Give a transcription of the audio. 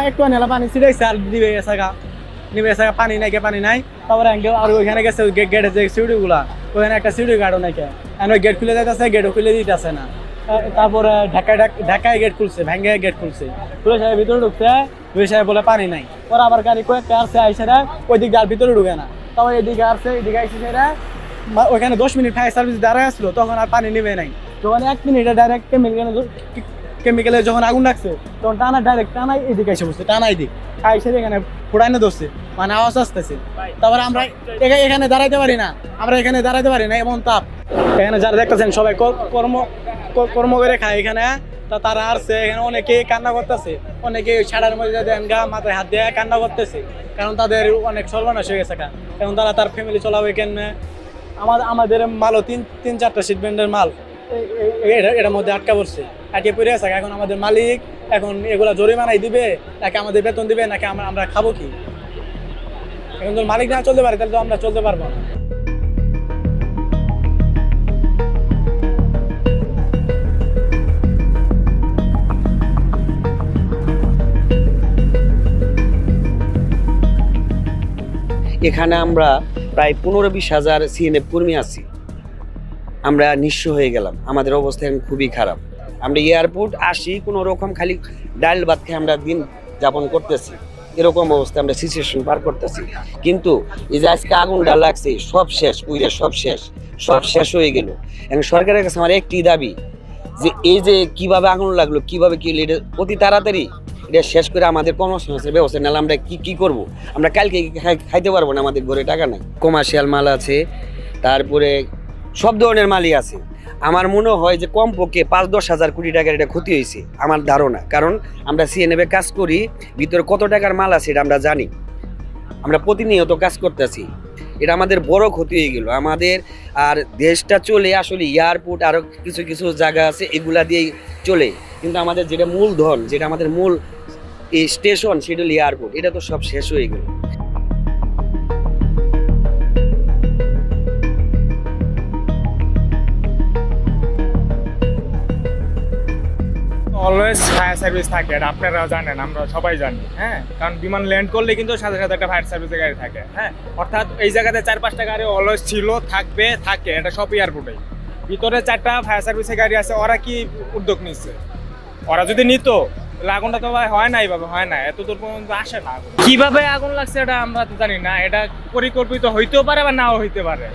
একটু নেলা পানি ছিটাইছে আর দিবে এসাগা নিবে এসাগা পানি নাই পানি নাই তারপরে আর ওইখানে গেছে গেটের যে সিঁড়িগুলা ওখানে একটা সিঁড়ি গার্ডও নাই ওই গেট খুলে যাইতেছে গেটও খুলে দিতেছে না। তারপরে ঢাকায় গেট খুলছে ভেঙে গেট খুলছে খুলে সাহেব ভিতরে ঢুকছে দুই সাহেব বলে পানি নাই ওরা আবার গাড়ি কয়েকটা আসছে আইসারা ওই দিকে আর ভিতরে ঢুকে না তারপর এদিকে আসছে এদিকে আইসে সেরা ওইখানে 10 মিনিট ফায়ার সার্ভিস দাঁড়ায় আসলো তখন আর পানি নেবে নাই যখন 1 মিনিটে ডাইরেক্ট কেমিক্যালে যখন আগুন লাগছে তখন টানা ডাইরেক্ট টানাই এদিকে এসে বসছে টানাই দিক আইসে এখানে ফুটাইনে ধরছে মানে আওয়াজ আসতেছে তারপরে আমরা এখানে দাঁড়াইতে পারি না এমন তাপ এখানে যারা দেখতেছেন সবাই কর্ম করে খায় এখানে তারা আসছে এখানে অনেকে কান্না করতেছে অনেকে ছাড়ার মধ্যে দেন গা মাথায় হাত দিয়ে কান্না করতেছে কারণ তাদের অনেক সর্বনাশ হয়ে গেছে এখন তারা তার ফ্যামিলি চলাবে কেন আমাদের মালও তিন চারটা সিটবেন্ডের মাল এটার মধ্যে আটকা পড়ছে আটকে পড়ে আছে এখন আমাদের মালিক এখন এগুলা জরিমানাই দিবে নাকি আমাদের বেতন দিবে নাকি আমরা খাবো কি এখন যদি মালিক না চলতে পারে তাহলে তো আমরা চলতে পারবো না। এখানে আমরা প্রায় 15-20 হাজার সিএনএফ কর্মী আছি। আমরা নিঃস্ব হয়ে গেলাম, আমাদের অবস্থা এখন খুবই খারাপ। আমরা এয়ারপোর্ট আসি কোনো রকম খালি ডাল ভাত খেয়ে আমরা দিন যাপন করতেছি, এরকম অবস্থা আমরা সিচুয়েশন পার করতেছি। কিন্তু এই যে আজকে আগুনটা লাগছে সব শেষ পুইরা সব শেষ হয়ে গেল। এখন সরকারের কাছে আমার একটি দাবি যে এই যে কিভাবে আগুন লাগলো কিভাবে কি এটা অতি তাড়াতাড়ি এটা শেষ করে আমাদের কর্মসংস্থানের ব্যবস্থা নাহলে আমরা কি করব? আমরা কালকে খাইতে পারবো না, আমাদের ঘরে টাকা নাই। কমার্শিয়াল মাল আছে, তারপরে সব ধরনের মালই আছে। আমার মনে হয় যে কমপক্ষে 5-10 হাজার কোটি টাকার এটা ক্ষতি হয়েছে আমার ধারণা, কারণ আমরা সিএনএফে কাজ করি, ভিতরে কত টাকার মাল আছে এটা আমরা জানি, আমরা প্রতিনিয়ত কাজ করতেছি। এটা আমাদের বড় ক্ষতি হয়ে গেল আমাদের। আর দেশটা চলে আসলে এয়ারপোর্ট আরও কিছু জায়গা আছে এগুলা দিয়েই চলে, কিন্তু আমাদের যেটা মূলধন যেটা আমাদের মূল স্টেশন সেটা হলো এয়ারপোর্ট, এটা তো সব শেষ হয়ে গেল। অলওয়েজ ফায়ার সার্ভিস থাকে, এটা আপনারা জানেন, আমরা সবাই জানি। হ্যাঁ, কারণ বিমান ল্যান্ড করলে কিন্তু সাথে সাথে একটা ফায়ার সার্ভিসের গাড়ি থাকে। হ্যাঁ, অর্থাৎ এই জায়গাতে 4-5টা গাড়ি অলওয়েজ ছিল, থাকে, এটা সব এয়ারপোর্টেই। ভিতরে 4টা ফায়ার সার্ভিসের গাড়ি আছে, ওরা কি উদ্যোগ নিচ্ছে? ওরা যদি নিত তাহলে আগুনটা তো হয় না, এইভাবে হয় না, এত দূর পর্যন্ত আসে না। কিভাবে আগুন লাগছে এটা আমরা তো জানি না, এটা পরিকল্পিত হইতেও পারে বা নাও হইতে পারে।